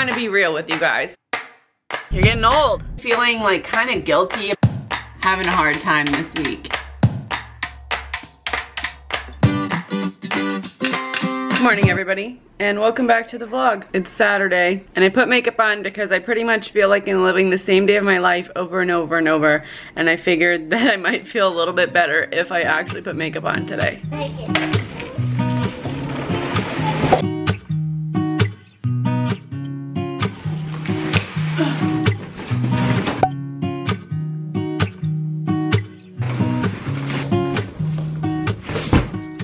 trying to be real with you guys. You're getting old. Feeling like kind of guilty, having a hard time this week. Good morning, everybody, and welcome back to the vlog. It's Saturday, and I put makeup on because I pretty much feel like I'm living the same day of my life over and over and over, and I figured that I might feel a little bit better if I actually put makeup on today.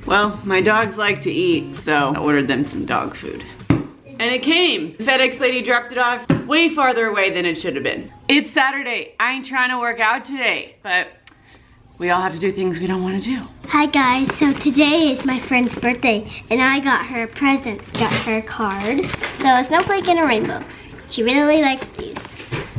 Well, my dogs like to eat, so I ordered them some dog food. And it came. The FedEx lady dropped it off way farther away than it should have been. It's Saturday. I ain't trying to work out today, but we all have to do things we don't want to do. Hi guys, so today is my friend's birthday, and I got her a present. Got her a card. So a snowflake and a rainbow. She really likes these.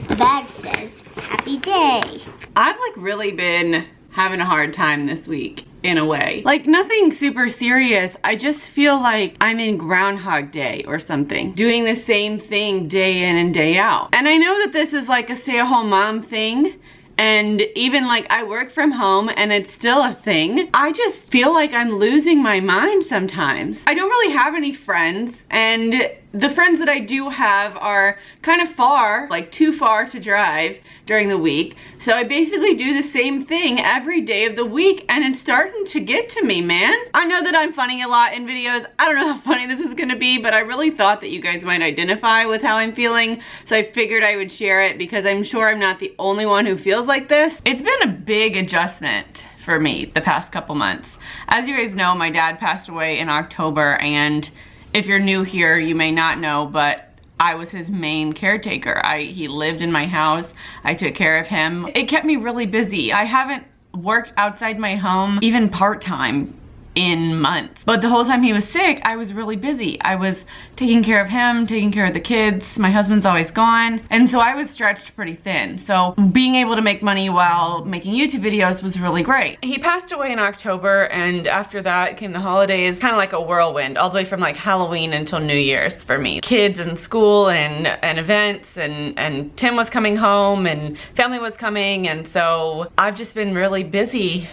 The bag says, "Happy Day." I've like really been having a hard time this week. In a way. Like nothing super serious. I just feel like I'm in Groundhog Day or something. Doing the same thing day in and day out. And I know that this is like a stay-at-home mom thing. And even like I work from home and it's still a thing. I just feel like I'm losing my mind sometimes. I don't really have any friends, and the friends that I do have are kind of far, like too far to drive during the week. So I basically do the same thing every day of the week, and it's starting to get to me, man. I know that I'm funny a lot in videos. I don't know how funny this is gonna be, but I really thought that you guys might identify with how I'm feeling. So I figured I would share it because I'm sure I'm not the only one who feels like this. It's been a big adjustment for me the past couple months. As you guys know, my dad passed away in October, and if you're new here, you may not know, but I was his main caretaker. He lived in my house. I took care of him. It kept me really busy. I haven't worked outside my home, even part-time, in months. But the whole time he was sick, I was really busy. I was taking care of him, taking care of the kids. My husband's always gone. And so I was stretched pretty thin. So being able to make money while making YouTube videos was really great. He passed away in October, and after that came the holidays, kind of like a whirlwind, all the way from like Halloween until New Year's for me. Kids and school and events, and Tim was coming home and family was coming, and so I've just been really busy.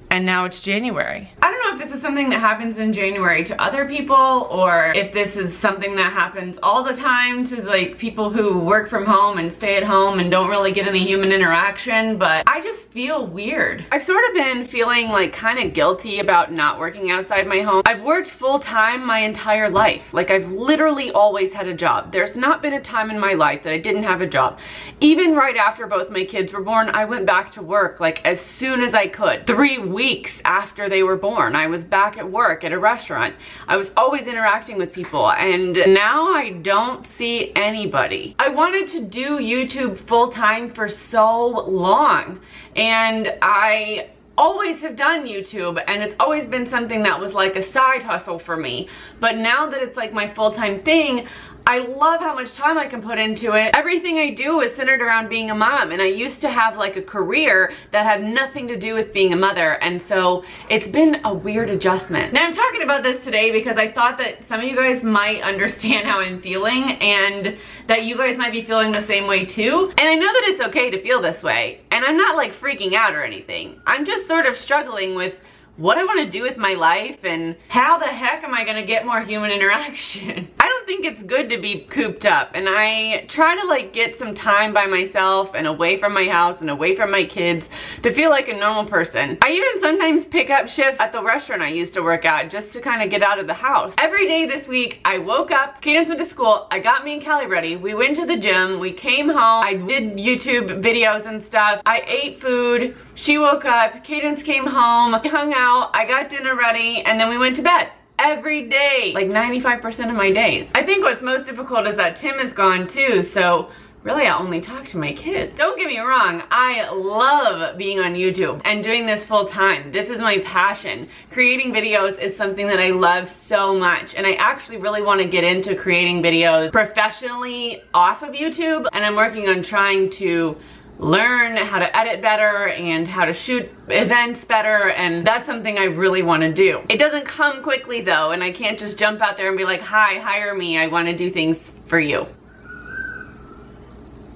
And now it's January. I don't know if this is something that happens in January to other people, or if this is something that happens all the time to like people who work from home and stay at home and don't really get any human interaction, but I just feel weird. I've sort of been feeling like kind of guilty about not working outside my home. I've worked full time my entire life. Like I've literally always had a job. There's not been a time in my life that I didn't have a job. Even right after both my kids were born, I went back to work like as soon as I could. 3 weeks after they were born, I was back at work at a restaurant. I was always interacting with people, and now I don't see anybody. I wanted to do YouTube full time for so long, and I always have done YouTube, and it's always been something that was like a side hustle for me. But now that it's like my full-time thing, I love how much time I can put into it. Everything I do is centered around being a mom, and I used to have like a career that had nothing to do with being a mother, and so it's been a weird adjustment. Now I'm talking about this today because I thought that some of you guys might understand how I'm feeling, and that you guys might be feeling the same way too. And I know that it's okay to feel this way, and I'm not like freaking out or anything. I'm just sort of struggling with what I want to do with my life, and how the heck am I going to get more human interaction? I don't think it's good to be cooped up, and I try to like get some time by myself and away from my house and away from my kids to feel like a normal person. I even sometimes pick up shifts at the restaurant I used to work at just to kind of get out of the house. Every day this week I woke up, Cadence went to school, I got me and Callie ready, we went to the gym, we came home, I did YouTube videos and stuff, I ate food, she woke up, Cadence came home, we hung out, I got dinner ready, and then we went to bed. Every day, like 95% of my days. I think what's most difficult is that Tim is gone too, so really I only talk to my kids. Don't get me wrong, I love being on YouTube and doing this full time. This is my passion. Creating videos is something that I love so much, and I actually really want to get into creating videos professionally off of YouTube, and I'm working on trying to learn how to edit better and how to shoot events better, and that's something I really want to do. It doesn't come quickly though, and I can't just jump out there and be like, hi, hire me, I want to do things for you.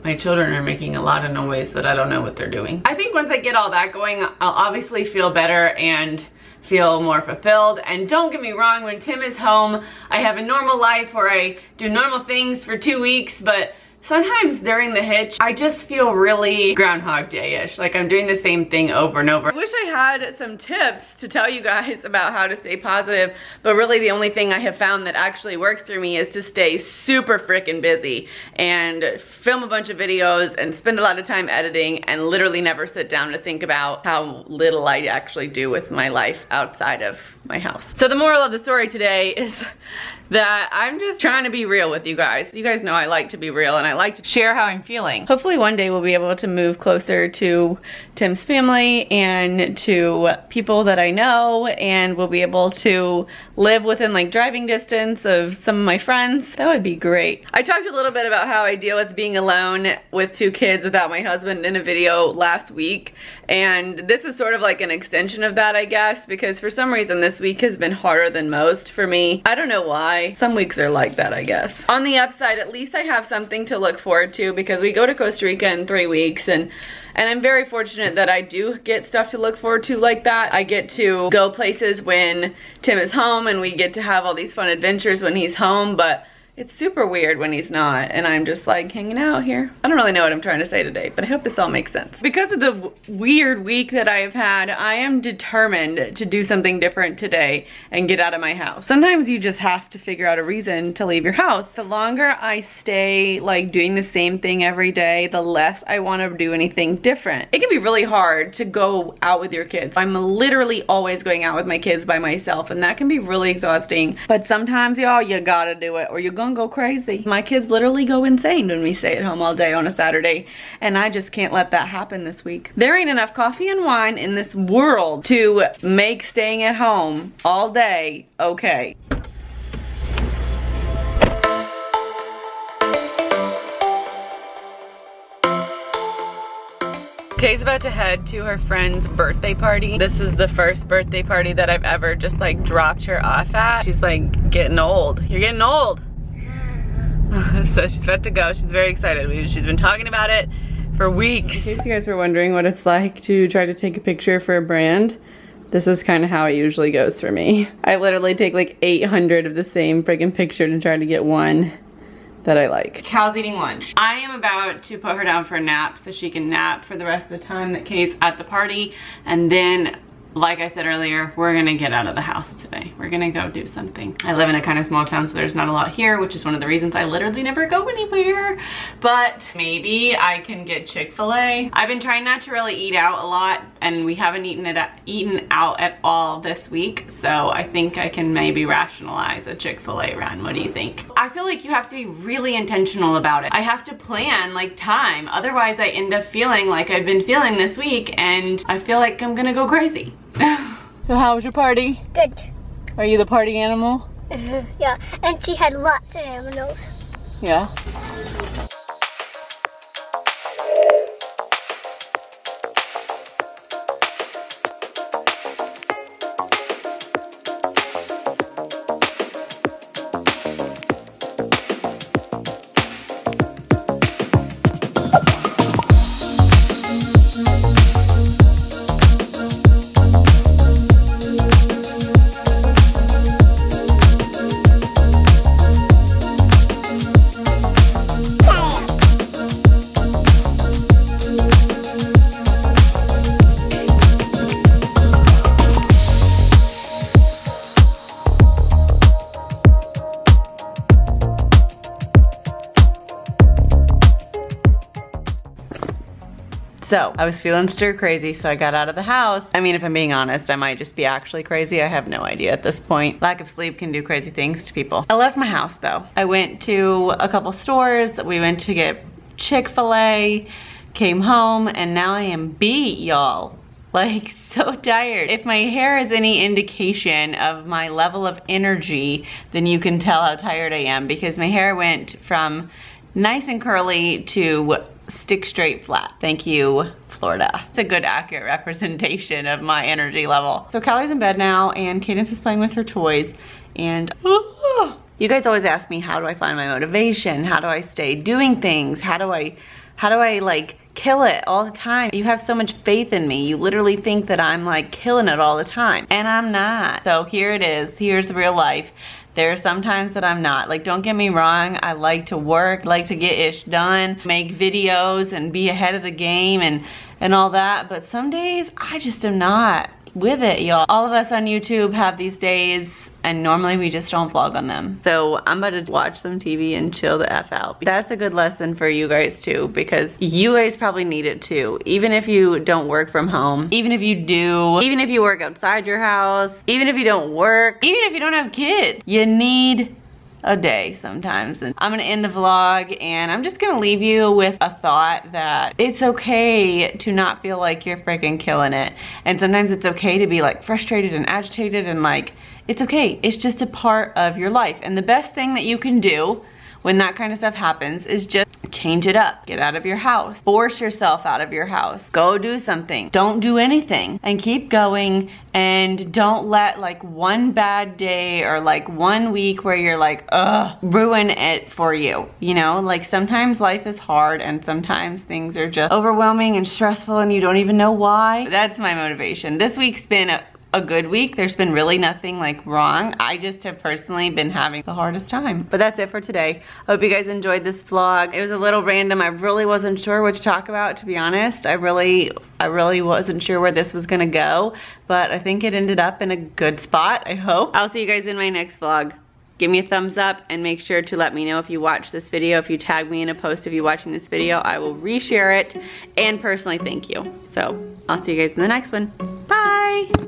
My children are making a lot of noise that I don't know what they're doing. I think once I get all that going, I'll obviously feel better and feel more fulfilled. And don't get me wrong, when Tim is home, I have a normal life where I do normal things for 2 weeks, but sometimes during the hitch, I just feel really Groundhog Day-ish, like I'm doing the same thing over and over. I wish I had some tips to tell you guys about how to stay positive, but really the only thing I have found that actually works for me is to stay super freaking busy and film a bunch of videos and spend a lot of time editing and literally never sit down to think about how little I actually do with my life outside of my house. So the moral of the story today is that I'm just trying to be real with you guys. You guys know I like to be real and I like to share how I'm feeling. Hopefully one day we'll be able to move closer to Tim's family and to people that I know, and we'll be able to live within like driving distance of some of my friends. That would be great. I talked a little bit about how I deal with being alone with 2 kids without my husband in a video last week, and this is sort of like an extension of that, I guess, because for some reason this week has been harder than most for me. I don't know why. Some weeks are like that, I guess. On the upside, at least I have something to look forward to because we go to Costa Rica in 3 weeks, and I'm very fortunate that I do get stuff to look forward to like that. I get to go places when Tim is home and we get to have all these fun adventures when he's home, but it's super weird when he's not, and I'm just like hanging out here. I don't really know what I'm trying to say today, but I hope this all makes sense. Because of the weird week that I have had, I am determined to do something different today and get out of my house. Sometimes you just have to figure out a reason to leave your house. The longer I stay like doing the same thing every day, the less I want to do anything different. It can be really hard to go out with your kids. I'm literally always going out with my kids by myself, and that can be really exhausting. But sometimes, y'all, you gotta do it or you're gonna go crazy. My kids literally go insane when we stay at home all day on a Saturday, and I just can't let that happen this week. There ain't enough coffee and wine in this world to make staying at home all day okay. Kay's about to head to her friend's birthday party. This is the first birthday party that I've ever just like dropped her off at. She's like getting old. You're getting old. So she's about to go. She's very excited. She's been talking about it for weeks. In case you guys were wondering what it's like to try to take a picture for a brand, this is kind of how it usually goes for me. I literally take like 800 of the same friggin' picture to try to get one that I like. Cal's eating lunch. I am about to put her down for a nap so she can nap for the rest of the time that Kay's at the party, and then, like I said earlier, we're gonna get out of the house today. We're gonna go do something. I live in a kind of small town, so there's not a lot here, which is one of the reasons I literally never go anywhere. But maybe I can get Chick-fil-A. I've been trying not to really eat out a lot, and we haven't eaten out at all this week, so I think I can maybe rationalize a Chick-fil-A run. What do you think? I feel like you have to be really intentional about it. I have to plan like time, otherwise I end up feeling like I've been feeling this week, and I feel like I'm gonna go crazy. So how was your party? Good. Are you the party animal? Yeah, and she had lots of animals. Yeah. So I was feeling stir crazy, so I got out of the house. I mean, if I'm being honest, I might just be actually crazy. I have no idea at this point. Lack of sleep can do crazy things to people. I left my house though. I went to a couple stores. We went to get Chick-fil-A, came home, and now I am beat, y'all. Like, so tired. If my hair is any indication of my level of energy, then you can tell how tired I am, because my hair went from nice and curly to stick straight flat. Thank you, Florida. It's a good accurate representation of my energy level. So Callie's in bed now and Cadence is playing with her toys, and you guys always ask me, how do I find my motivation? How do I stay doing things? How do I How do I like kill it all the time? You have so much faith in me. You literally think that I'm like killing it all the time, and I'm not. So here it is. Here's real life. There are some times that I'm not. Like, don't get me wrong, I like to work, like to get ish done, make videos and be ahead of the game and all that, but some days I just am not with it, y'all. All of us on YouTube have these days, and normally we just don't vlog on them. So I'm about to watch some TV and chill the F out. That's a good lesson for you guys too, because you guys probably need it too. Even if you don't work from home, even if you do, even if you work outside your house, even if you don't work, even if you don't have kids, you need a day sometimes. And I'm gonna end the vlog, and I'm just gonna leave you with a thought that it's okay to not feel like you're freaking killing it. And sometimes it's okay to be like frustrated and agitated, and like, it's okay. It's just a part of your life. And the best thing that you can do when that kind of stuff happens is just change it up. Get out of your house. Force yourself out of your house. Go do something. Don't do anything, and keep going, and don't let like one bad day or like one week where you're like, ugh, ruin it for you. You know, like sometimes life is hard, and sometimes things are just overwhelming and stressful and you don't even know why. That's my motivation. This week's been a good week. There's been really nothing like wrong. I just have personally been having the hardest time. But that's it for today. Hope you guys enjoyed this vlog. It was a little random. I really wasn't sure what to talk about, to be honest. I really wasn't sure where this was gonna go, but I think it ended up in a good spot, I hope. I'll see you guys in my next vlog. Give me a thumbs up, and make sure to let me know if you watch this video. If you tag me in a post of you watching this video, I will reshare it and personally thank you. So I'll see you guys in the next one. Bye.